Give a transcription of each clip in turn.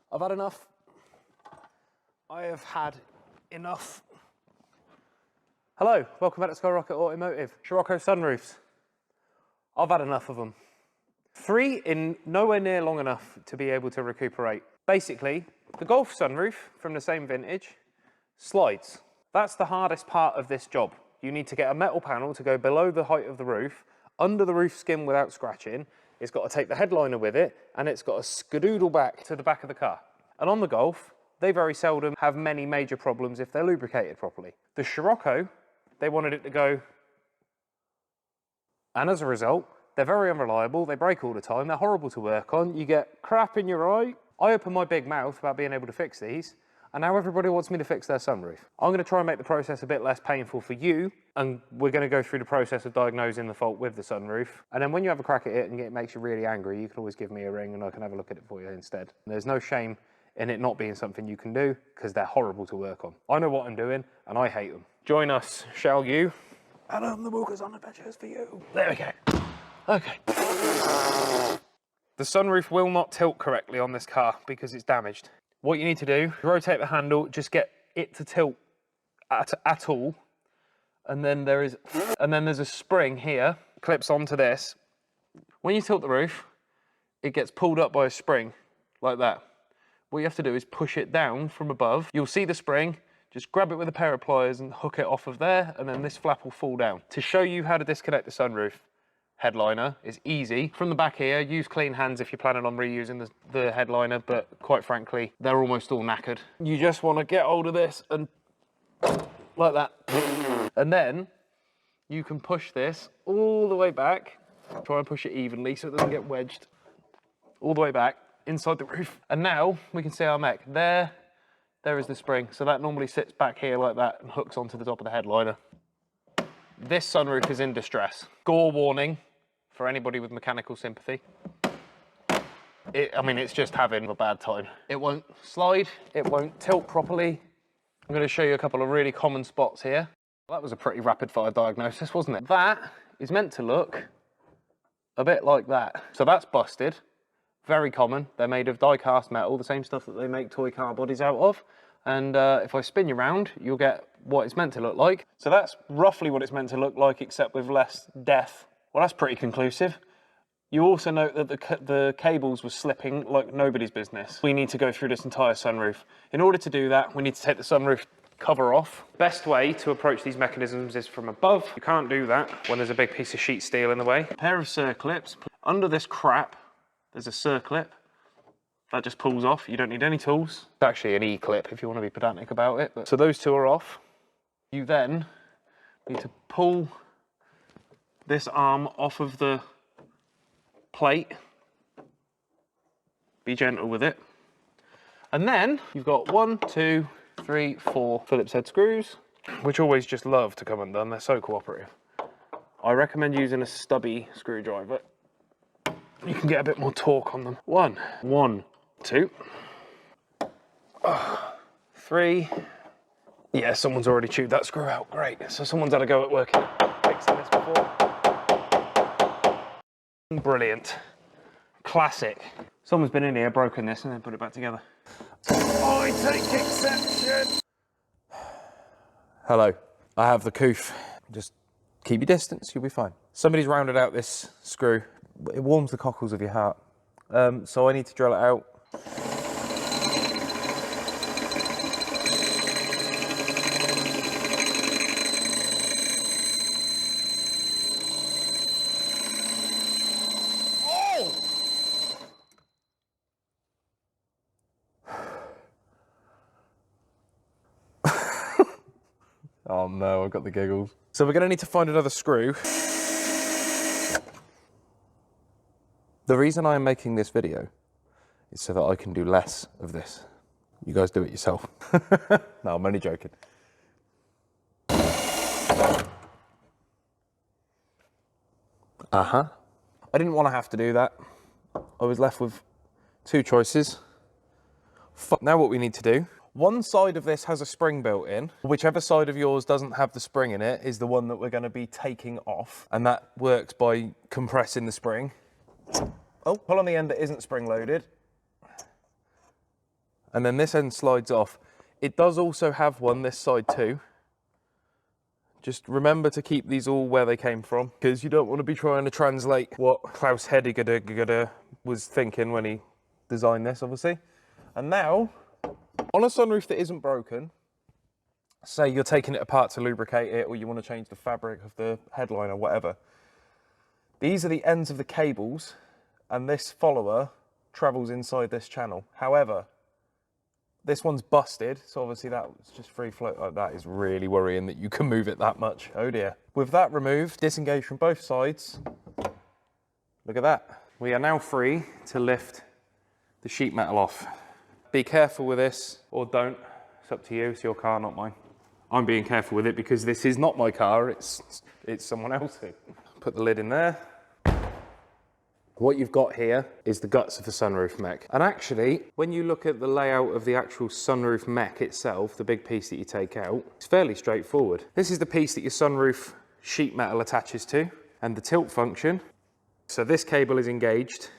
I've had enough. I have had enough. Hello, welcome back to Skyrocket Automotive. Scirocco Sunroofs. I've had enough of them. 3 in nowhere near long enough to be able to recuperate. Basically, the Golf sunroof from the same vintage slides. That's the hardest part of this job. You need to get a metal panel to go below the height of the roof, under the roof skin without scratching. It's got to take the headliner with it, and it's got to skadoodle back to the back of the car. And on the Golf, they very seldom have many major problems if they're lubricated properly. The Scirocco, they wanted it to go, and as a result, they're very unreliable, they break all the time, they're horrible to work on, you get crap in your eye. I opened my big mouth about being able to fix these, and now everybody wants me to fix their sunroof. I'm going to try and make the process a bit less painful for you, and we're going to go through the process of diagnosing the fault with the sunroof. And then when you have a crack at it and it makes you really angry, you can always give me a ring and I can have a look at it for you instead. There's no shame in it not being something you can do, because they're horrible to work on. I know what I'm doing, and I hate them. Join us, shall you? And the walkers on adventures for you. There we go. Okay. The sunroof will not tilt correctly on this car because it's damaged. What you need to do, rotate the handle, just get it to tilt at all. And then there's a spring here, clips onto this. When you tilt the roof, it gets pulled up by a spring like that. What you have to do is push it down from above. You'll see the spring, just grab it with a pair of pliers and hook it off of there, and then this flap will fall down. To show you how to disconnect the sunroof headliner is easy. From the back here, use clean hands if you're planning on reusing the headliner, but quite frankly, they're almost all knackered. You just want to get hold of this and like that. And then you can push this all the way back. Try and push it evenly so it doesn't get wedged. All the way back inside the roof. And now we can see our mech. There is the spring. So that normally sits back here like that and hooks onto the top of the headliner. This sunroof is in distress. Gore warning for anybody with mechanical sympathy. I mean, it's just having a bad time. It won't slide, it won't tilt properly. I'm going to show you a couple of really common spots here. Well, that was a pretty rapid fire diagnosis, wasn't it? That is meant to look a bit like that. So that's busted. Very common. They're made of die-cast metal, the same stuff that they make toy car bodies out of. And if I spin you around, you'll get what it's meant to look like. So that's roughly what it's meant to look like, except with less depth. Well, that's pretty conclusive. You also note that the cables were slipping like nobody's business. We need to go through this entire sunroof. In order to do that, we need to take the sunroof cover off. Best way to approach these mechanisms is from above. You can't do that when there's a big piece of sheet steel in the way. A pair of circlips. Under this crap, there's a circlip. That just pulls off. You don't need any tools. It's actually an E-clip if you want to be pedantic about it. So those two are off. You then need to pull this arm off of the plate. Be gentle with it. And then you've got 1, 2, 3, 4 Phillips head screws, which always just love to come undone. They're so cooperative. I recommend using a stubby screwdriver. You can get a bit more torque on them. 1, 2, 3. Yeah, someone's already chewed that screw out. Great. So someone's had a go at working, fixing this before. Brilliant. Classic. Someone's been in here, broken this, and then put it back together. I take exception. Hello. I have the coof. Just keep your distance, you'll be fine. Somebody's rounded out this screw. It warms the cockles of your heart. So I need to drill it out. Oh no, I've got the giggles. So we're gonna need to find another screw. The reason I'm making this video is so that I can do less of this. You guys do it yourself. No, I'm only joking. I didn't want to have to do that. I was left with 2 choices. Now what we need to do, one side of this has a spring built in. Whichever side of yours doesn't have the spring in it is the one that we're going to be taking off. And that works by compressing the spring. Oh, pull on the end that isn't spring loaded. and then this end slides off. It does also have one this side too. Just remember to keep these all where they came from, because you don't want to be trying to translate what Klaus Heidegger was thinking when he designed this, obviously. And now, on a sunroof that isn't broken, say you're taking it apart to lubricate it, or you want to change the fabric of the headline or whatever, these are the ends of the cables, and this follower travels inside this channel. However, this one's busted, so obviously that's just free float. Oh, that is really worrying that you can move it that much. Oh dear. With that removed, disengaged from both sides, look at that. We are now free to lift the sheet metal off. Be careful with this, or don't. It's up to you, it's your car, not mine. I'm being careful with it because this is not my car, it's someone else's. Put the lid in there. What you've got here is the guts of the sunroof mech. And actually, when you look at the layout of the actual sunroof mech itself, the big piece that you take out, it's fairly straightforward. This is the piece that your sunroof sheet metal attaches to, and the tilt function. So this cable is engaged.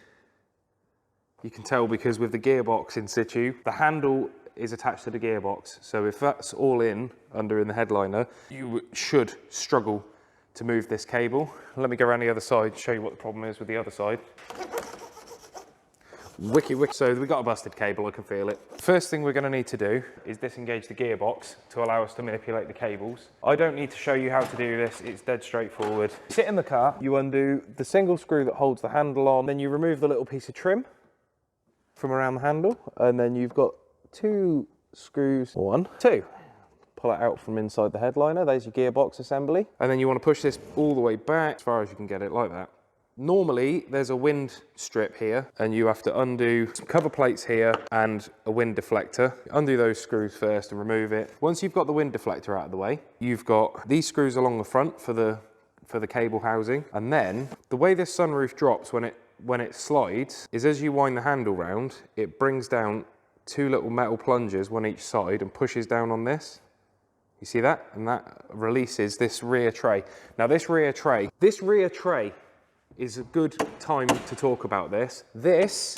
You can tell because with the gearbox in situ, the handle is attached to the gearbox. So if that's all in the headliner, you should struggle to move this cable. Let me go around the other side, show you what the problem is with the other side. Wicky. So we've got a busted cable, I can feel it. First thing we're going to need to do is disengage the gearbox to allow us to manipulate the cables. I don't need to show you how to do this, it's dead straightforward. Sit in the car, you undo the single screw that holds the handle on, then you remove the little piece of trim from around the handle, and then you've got two screws, two. Pull it out from inside the headliner, there's your gearbox assembly. And then you want to push this all the way back as far as you can get it, like that. Normally, there's a wind strip here, and you have to undo some cover plates here and a wind deflector. Undo those screws first and remove it. Once you've got the wind deflector out of the way, you've got these screws along the front for the cable housing. And then, the way this sunroof drops when it slides is as you wind the handle round, it brings down two little metal plungers, one each side, and pushes down on this. You see that? And that releases this rear tray. Now this rear tray is a good time to talk about this. This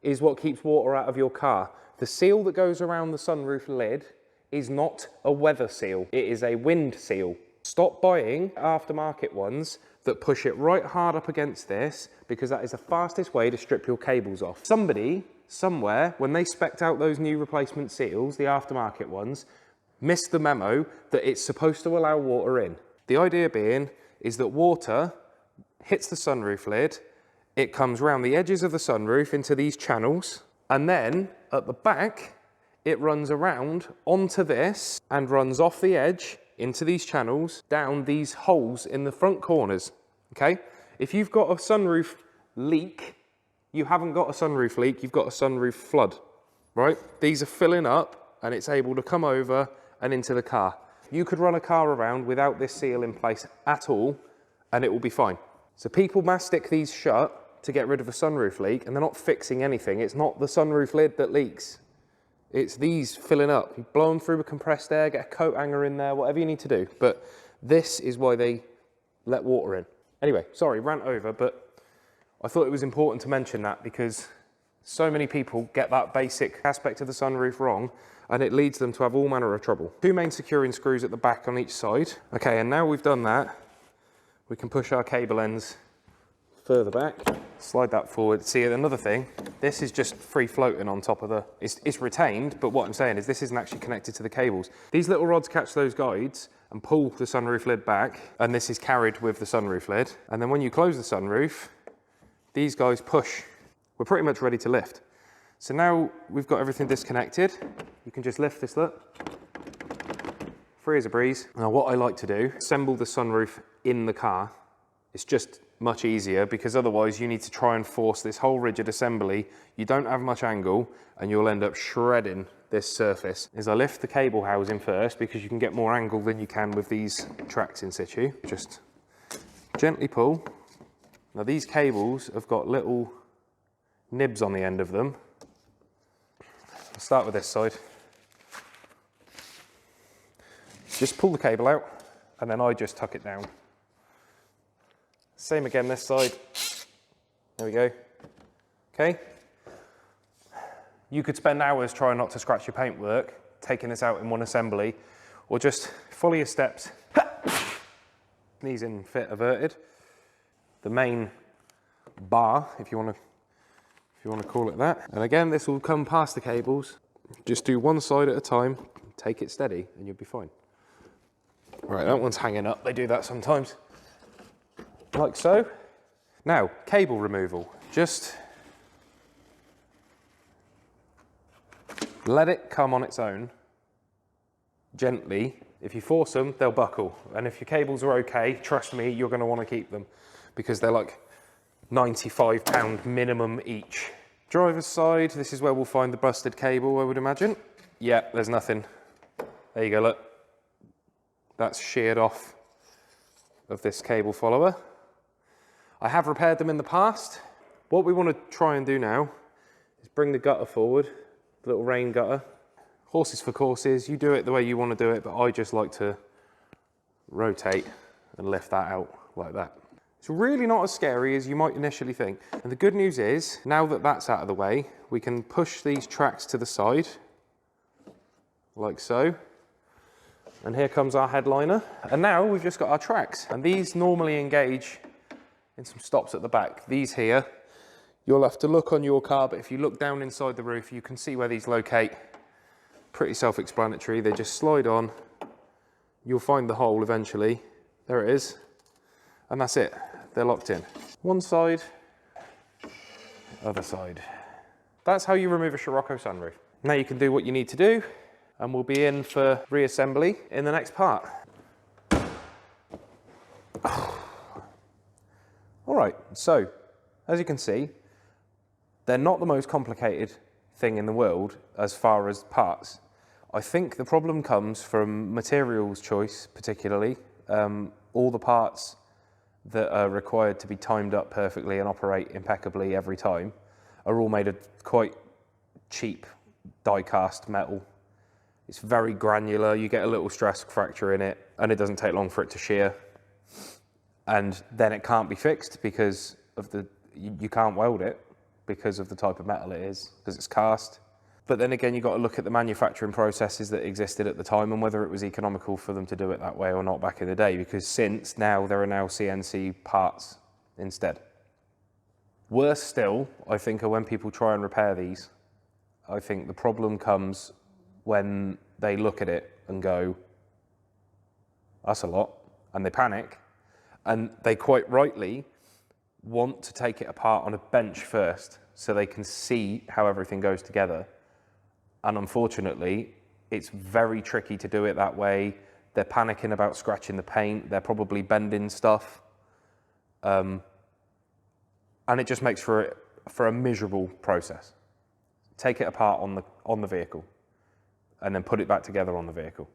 is what keeps water out of your car. The seal that goes around the sunroof lid is not a weather seal. It is a wind seal. Stop buying aftermarket ones that push it right hard up against this, because that is the fastest way to strip your cables off. Somebody, somewhere, when they spec'd out those new replacement seals, the aftermarket ones, missed the memo that it's supposed to allow water in. The idea being is that water hits the sunroof lid, it comes round the edges of the sunroof into these channels, and then at the back, it runs around onto this and runs off the edge into these channels, down these holes in the front corners, okay? If you've got a sunroof leak, you haven't got a sunroof leak, you've got a sunroof flood, right? These are filling up and it's able to come over and into the car. You could run a car around without this seal in place at all, and it will be fine. So people mastic these shut to get rid of a sunroof leak, and they're not fixing anything. It's not the sunroof lid that leaks. It's these filling up. You blow them through with compressed air, get a coat hanger in there, whatever you need to do. But this is why they let water in. Anyway, sorry, rant over, but I thought it was important to mention that because so many people get that basic aspect of the sunroof wrong, and it leads them to have all manner of trouble. Two main securing screws at the back on each side. Okay, and now we've done that, we can push our cable ends further back, slide that forward. See, another thing, this is just free floating on top of the, it's retained, but what I'm saying is this isn't actually connected to the cables. These little rods catch those guides and pull the sunroof lid back, and this is carried with the sunroof lid. And then when you close the sunroof, these guys push. We're pretty much ready to lift. So now we've got everything disconnected. You can just lift this, look. Free as a breeze. Now what I like to do, assemble the sunroof in the car. It's just much easier because otherwise you need to try and force this whole rigid assembly. You don't have much angle and you'll end up shredding this surface. Is I lift the cable housing first because you can get more angle than you can with these tracks in situ. Just gently pull. Now these cables have got little nibs on the end of them. I'll start with this side. Just pull the cable out and then I just tuck it down. Same again this side. There we go. Okay. You could spend hours trying not to scratch your paintwork, taking this out in one assembly, or just follow your steps. Knees in, fit averted. The main bar, if you want to call it that. And again, this will come past the cables. Just do one side at a time, take it steady, and you'll be fine. Right, that one's hanging up. They do that sometimes, like so. Now, cable removal. Just let it come on its own, gently. If you force them, they'll buckle. And if your cables are okay, trust me, you're going to want to keep them because they're like £95 minimum each. Driver's side, this is where we'll find the busted cable, I would imagine. Yeah, there's nothing. There you go, look. That's sheared off of this cable follower. I have repaired them in the past. What we want to try and do now is bring the gutter forward, the little rain gutter. Horses for courses, you do it the way you want to do it, but I just like to rotate and lift that out like that. It's really not as scary as you might initially think. And the good news is, now that that's out of the way, we can push these tracks to the side, like so. And here comes our headliner. And now we've just got our tracks. And these normally engage in some stops at the back. These here, you'll have to look on your car, but if you look down inside the roof, you can see where these locate. Pretty self-explanatory. They just slide on. You'll find the hole eventually. There it is. And that's it. They're locked in. One side, other side. That's how you remove a Scirocco sunroof. Now you can do what you need to do, and we'll be in for reassembly in the next part. All right, so as you can see, they're not the most complicated thing in the world as far as parts. I think the problem comes from materials choice, particularly. All the parts that are required to be timed up perfectly and operate impeccably every time are all made of quite cheap die-cast metal. It's very granular, you get a little stress fracture in it, and it doesn't take long for it to shear. And then it can't be fixed because of you can't weld it because of the type of metal it is, because it's cast. But then again, you've got to look at the manufacturing processes that existed at the time and whether it was economical for them to do it that way or not back in the day, because since now, there are now CNC parts instead. Worse still, I think, are when people try and repair these. I think the problem comes when they look at it and go, that's a lot, and they panic, and they quite rightly want to take it apart on a bench first so they can see how everything goes together. And unfortunately, it's very tricky to do it that way. They're panicking about scratching the paint. They're probably bending stuff. And it just makes for a miserable process. Take it apart on the vehicle and then put it back together on the vehicle.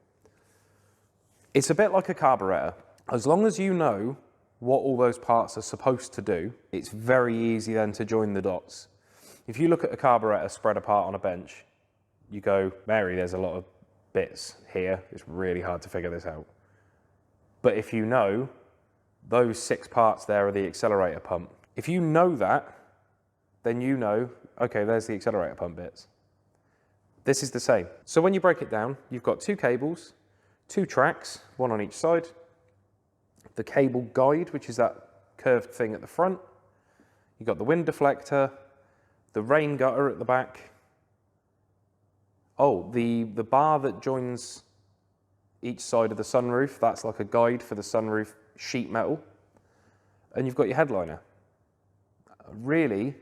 It's a bit like a carburetor. As long as you know what all those parts are supposed to do, it's very easy then to join the dots. If you look at a carburetor spread apart on a bench, you go, Mary, there's a lot of bits here. It's really hard to figure this out. But if you know those 6 parts there are the accelerator pump, if you know that, then you know, okay, there's the accelerator pump bits. This is the same. So when you break it down, you've got 2 cables, 2 tracks, 1 on each side, the cable guide, which is that curved thing at the front. You've got the wind deflector, the rain gutter at the back. Oh, the bar that joins each side of the sunroof, that's like a guide for the sunroof sheet metal. And you've got your headliner. Really,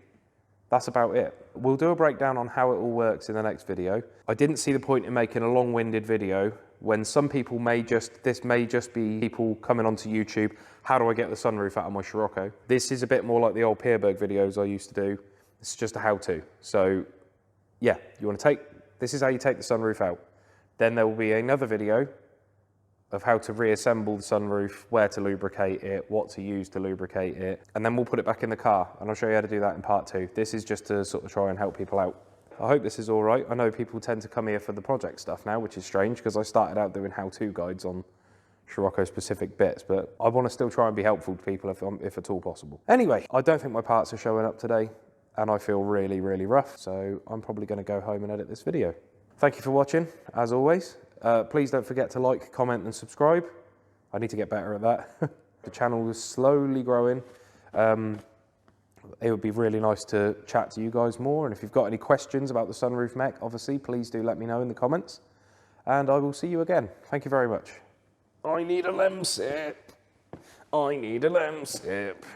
that's about it. We'll do a breakdown on how it all works in the next video. I didn't see the point in making a long-winded video when some people this may just be people coming onto YouTube, how do I get the sunroof out of my Scirocco? This is a bit more like the old Peerberg videos I used to do. It's just a how-to. So yeah, this is how you take the sunroof out. Then there will be another video of how to reassemble the sunroof, where to lubricate it, what to use to lubricate it, and then we'll put it back in the car, and I'll show you how to do that in part 2. This is just to sort of try and help people out. I hope this is all right. I know people tend to come here for the project stuff now, which is strange because I started out doing how-to guides on Scirocco specific bits, but I want to still try and be helpful to people if at all possible. Anyway, I don't think my parts are showing up today. and I feel really, really rough. So I'm probably going to go home and edit this video. Thank you for watching, as always. Please don't forget to like, comment and subscribe. I need to get better at that. The channel is slowly growing. It would be really nice to chat to you guys more. And if you've got any questions about the sunroof mech, obviously, please do let me know in the comments. And I will see you again. Thank you very much. I need a lem sip. I need a lem sip.